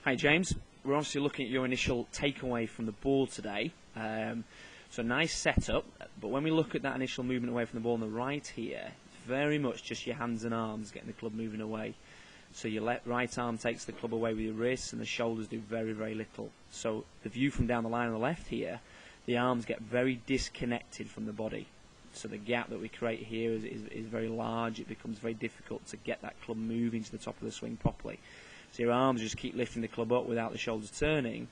Hi James, we're obviously looking at your initial takeaway from the ball today. So nice setup, but when we look at that initial movement away from the ball on the right here, it's very much just your hands and arms getting the club moving away. So your right arm takes the club away with your wrists and the shoulders do very, very little. So the view from down the line on the left here, the arms get very disconnected from the body. So the gap that we create here is very large. It becomes very difficult to get that club moving to the top of the swing properly. So your arms just keep lifting the club up without the shoulders turning,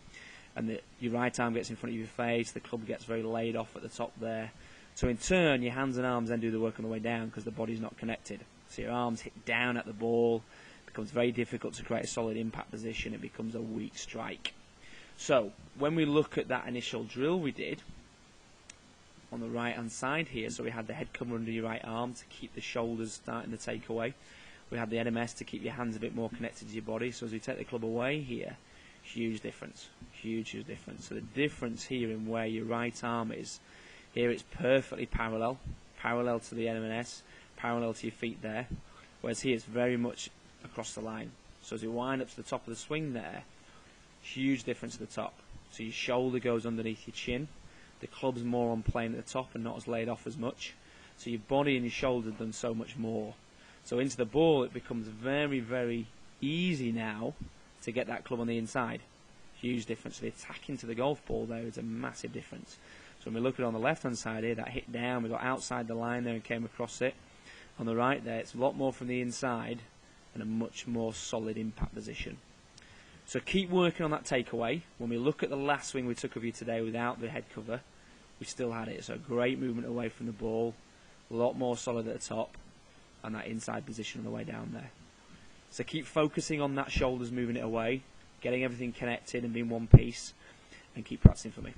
and your right arm gets in front of your face, the club gets very laid off at the top there. So in turn, your hands and arms then do the work on the way down because the body's not connected. So your arms hit down at the ball, it becomes very difficult to create a solid impact position, it becomes a weak strike. So when we look at that initial drill we did, on the right hand side here, so we had the head cover under your right arm to keep the shoulders starting to take away. We had the NMS to keep your hands a bit more connected to your body. So as we take the club away here, huge difference. Huge difference. So the difference here in where your right arm is, here it's perfectly parallel to the NMS, parallel to your feet there. Whereas here it's very much across the line. So as you wind up to the top of the swing there, huge difference at the top. So your shoulder goes underneath your chin. The club's more on plane at the top and not as laid off as much. So your body and your shoulder have done so much more. So into the ball, it becomes very, very easy now to get that club on the inside. Huge difference. So the attack into the golf ball there is a massive difference. So when we look at it on the left-hand side here, that hit down, we got outside the line there and came across it. On the right there, it's a lot more from the inside and a much more solid impact position. So keep working on that takeaway. When we look at the last swing we took of you today without the head cover, we still had it. So great movement away from the ball, a lot more solid at the top, and that inside position on the way down there. So keep focusing on that shoulders moving it away, getting everything connected and being one piece, and keep practicing for me.